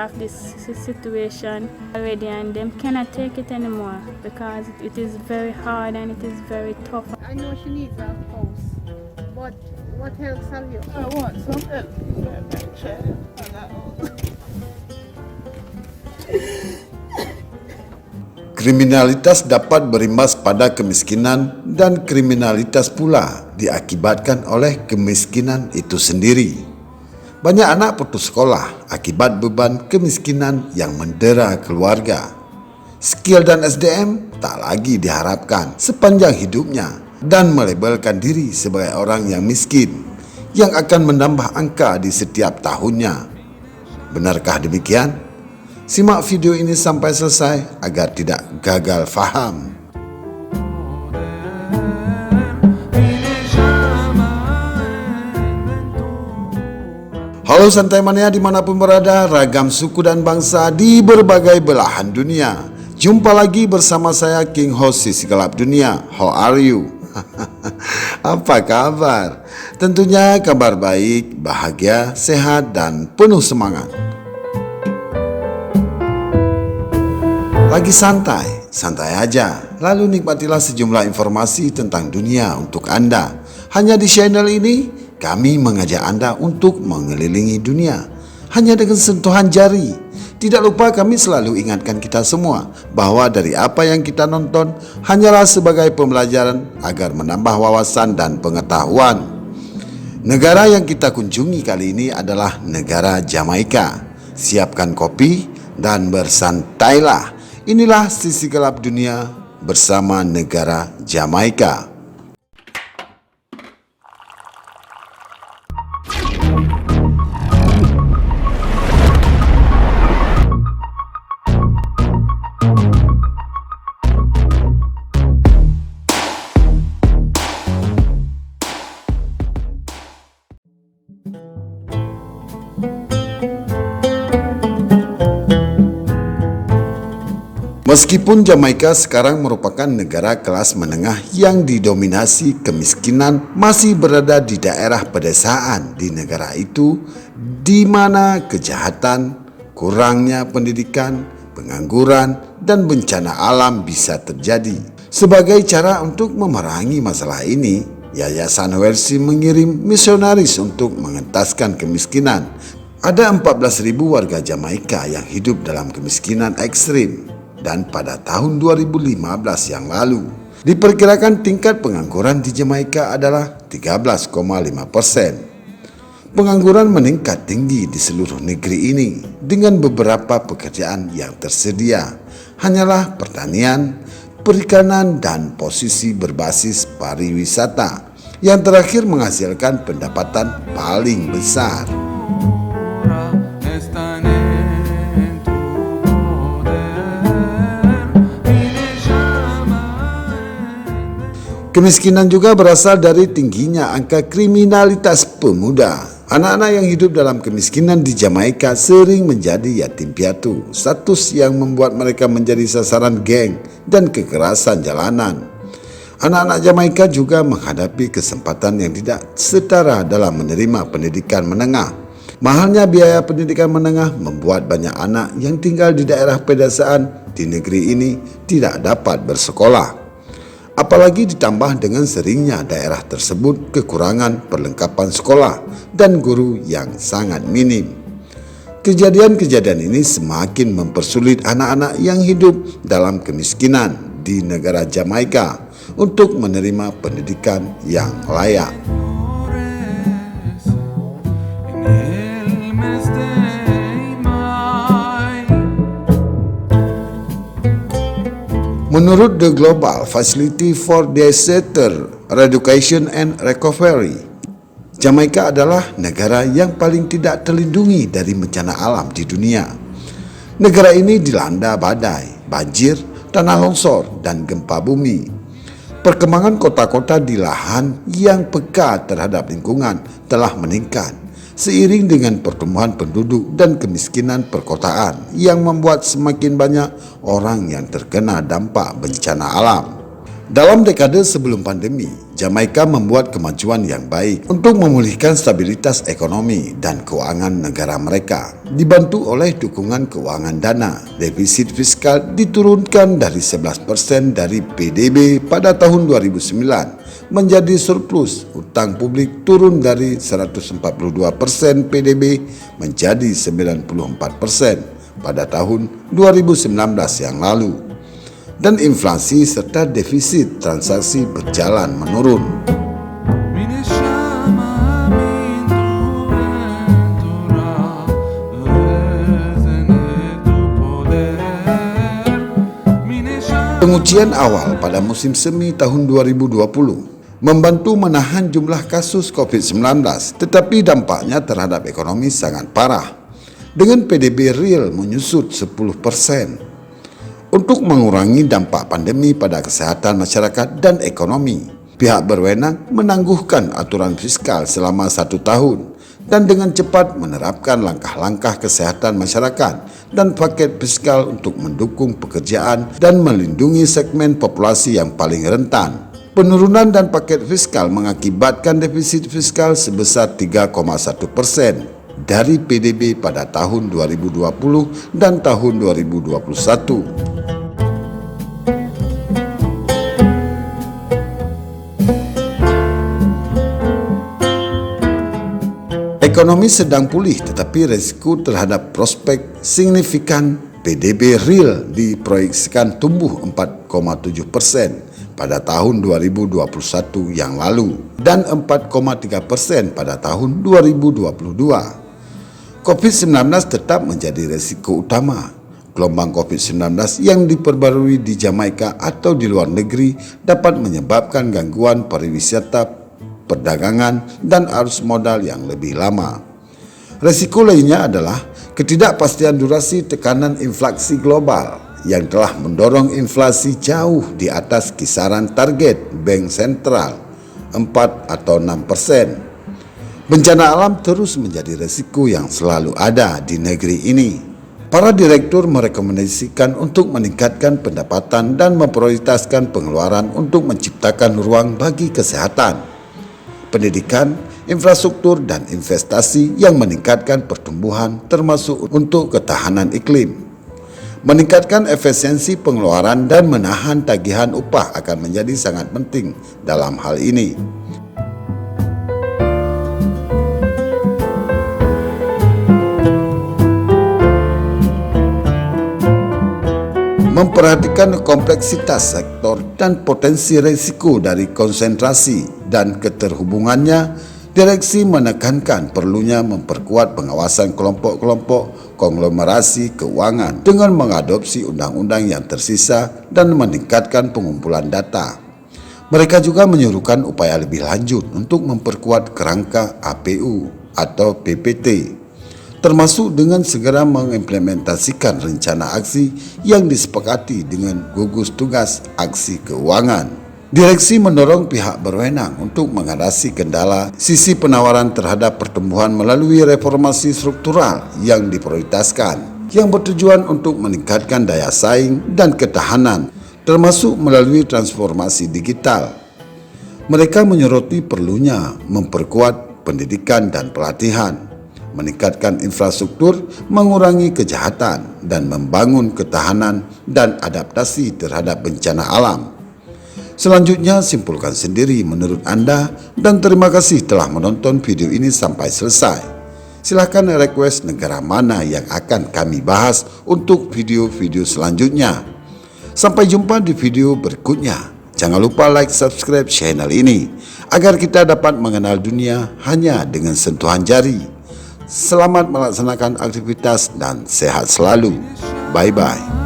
of this situation already, and them cannot take it anymore because it is very hard and it is very tough. I know she needs a house, but what else have you? I want some help for my child and a house. Kriminalitas dapat berimbas pada kemiskinan dan kriminalitas pula diakibatkan oleh kemiskinan itu sendiri. Banyak anak putus sekolah akibat beban kemiskinan yang mendera keluarga. Skill dan SDM tak lagi diharapkan sepanjang hidupnya dan melabelkan diri sebagai orang yang miskin yang akan menambah angka di setiap tahunnya. Benarkah demikian? Simak video ini sampai selesai agar tidak gagal faham. Halo Santai Mania dimanapun berada, ragam suku dan bangsa di berbagai belahan dunia. Jumpa lagi bersama saya King Host Sisi Gelap Dunia. How are you? Apa kabar? Tentunya kabar baik, bahagia, sehat, dan penuh semangat. Lagi santai, santai aja. Lalu nikmatilah sejumlah informasi tentang dunia untuk Anda. Hanya di channel ini, kami mengajak Anda untuk mengelilingi dunia hanya dengan sentuhan jari. Tidak lupa kami selalu ingatkan kita semua bahwa dari apa yang kita nonton hanyalah sebagai pembelajaran agar menambah wawasan dan pengetahuan. Negara yang kita kunjungi kali ini adalah negara Jamaika. Siapkan kopi dan bersantailah. Inilah Sisi Gelap Dunia bersama negara Jamaika. Meskipun Jamaika sekarang merupakan negara kelas menengah yang didominasi kemiskinan, masih berada di daerah pedesaan di negara itu, di mana kejahatan, kurangnya pendidikan, pengangguran, dan bencana alam bisa terjadi. Sebagai cara untuk memerangi masalah ini, Yayasan Welsi mengirim misionaris untuk mengentaskan kemiskinan. Ada 14.000 warga Jamaika yang hidup dalam kemiskinan ekstrim. Dan pada tahun 2015 yang lalu, diperkirakan tingkat pengangguran di Jamaika adalah 13,5%. Pengangguran meningkat tinggi di seluruh negeri ini dengan beberapa pekerjaan yang tersedia hanyalah pertanian, perikanan, dan posisi berbasis pariwisata yang terakhir menghasilkan pendapatan paling besar. Kemiskinan juga berasal dari tingginya angka kriminalitas pemuda. Anak-anak yang hidup dalam kemiskinan di Jamaika sering menjadi yatim piatu, status yang membuat mereka menjadi sasaran geng dan kekerasan jalanan. Anak-anak Jamaika juga menghadapi kesempatan yang tidak setara dalam menerima pendidikan menengah. Mahalnya biaya pendidikan menengah membuat banyak anak yang tinggal di daerah pedesaan di negeri ini tidak dapat bersekolah. Apalagi ditambah dengan seringnya daerah tersebut kekurangan perlengkapan sekolah dan guru yang sangat minim. Kejadian-kejadian ini semakin mempersulit anak-anak yang hidup dalam kemiskinan di negara Jamaika untuk menerima pendidikan yang layak. Menurut The Global Facility for Disaster Eradication and Recovery, Jamaika adalah negara yang paling tidak terlindungi dari bencana alam di dunia. Negara ini dilanda badai, banjir, tanah longsor, dan gempa bumi. Perkembangan kota-kota di lahan yang peka terhadap lingkungan telah meningkat seiring dengan pertumbuhan penduduk dan kemiskinan perkotaan yang membuat semakin banyak orang yang terkena dampak bencana alam. Dalam dekade sebelum pandemi, Jamaika membuat kemajuan yang baik untuk memulihkan stabilitas ekonomi dan keuangan negara mereka. Dibantu oleh dukungan keuangan dana, defisit fiskal diturunkan dari 11% dari PDB pada tahun 2009 menjadi surplus. Utang publik turun dari 142% PDB menjadi 94% pada tahun 2019 yang lalu. Dan inflasi serta defisit transaksi berjalan menurun. Pengujian awal pada musim semi tahun 2020 membantu menahan jumlah kasus COVID-19, tetapi dampaknya terhadap ekonomi sangat parah, dengan PDB real menyusut 10%. Untuk mengurangi dampak pandemi pada kesehatan masyarakat dan ekonomi, pihak berwenang menangguhkan aturan fiskal selama 1 tahun dan dengan cepat menerapkan langkah-langkah kesehatan masyarakat dan paket fiskal untuk mendukung pekerjaan dan melindungi segmen populasi yang paling rentan. Penurunan dan paket fiskal mengakibatkan defisit fiskal sebesar 3,1% dari PDB pada tahun 2020 dan tahun 2021. Ekonomi sedang pulih, tetapi risiko terhadap prospek signifikan PDB real diproyeksikan tumbuh 4,7% pada tahun 2021 yang lalu dan 4,3% pada tahun 2022. COVID-19 tetap menjadi risiko utama. Gelombang COVID-19 yang diperbarui di Jamaika atau di luar negeri dapat menyebabkan gangguan pariwisata, perdagangan, dan arus modal yang lebih lama. Risiko lainnya adalah ketidakpastian durasi tekanan inflasi global yang telah mendorong inflasi jauh di atas kisaran target bank sentral 4 atau 6%. Bencana alam terus menjadi risiko yang selalu ada di negeri ini. Para direktur merekomendasikan untuk meningkatkan pendapatan dan memprioritaskan pengeluaran untuk menciptakan ruang bagi kesehatan, pendidikan, infrastruktur, dan investasi yang meningkatkan pertumbuhan termasuk untuk ketahanan iklim. Meningkatkan efisiensi pengeluaran dan menahan tagihan upah akan menjadi sangat penting dalam hal ini. Memperhatikan kompleksitas sektor dan potensi risiko dari konsentrasi dan keterhubungannya, direksi menekankan perlunya memperkuat pengawasan kelompok-kelompok konglomerasi keuangan dengan mengadopsi undang-undang yang tersisa dan meningkatkan pengumpulan data. Mereka juga menyuruhkan upaya lebih lanjut untuk memperkuat kerangka APU atau PPT, termasuk dengan segera mengimplementasikan rencana aksi yang disepakati dengan gugus tugas aksi keuangan. Direksi mendorong pihak berwenang untuk mengatasi kendala sisi penawaran terhadap pertumbuhan melalui reformasi struktural yang diprioritaskan, yang bertujuan untuk meningkatkan daya saing dan ketahanan, termasuk melalui transformasi digital. Mereka menyoroti perlunya memperkuat pendidikan dan pelatihan, meningkatkan infrastruktur, mengurangi kejahatan, dan membangun ketahanan dan adaptasi terhadap bencana alam. Selanjutnya, simpulkan sendiri menurut Anda, dan terima kasih telah menonton video ini sampai selesai. Silahkan request negara mana yang akan kami bahas untuk video-video selanjutnya. Sampai jumpa di video berikutnya. Jangan lupa like, subscribe channel ini, agar kita dapat mengenal dunia hanya dengan sentuhan jari. Selamat melaksanakan aktivitas dan sehat selalu. Bye-bye.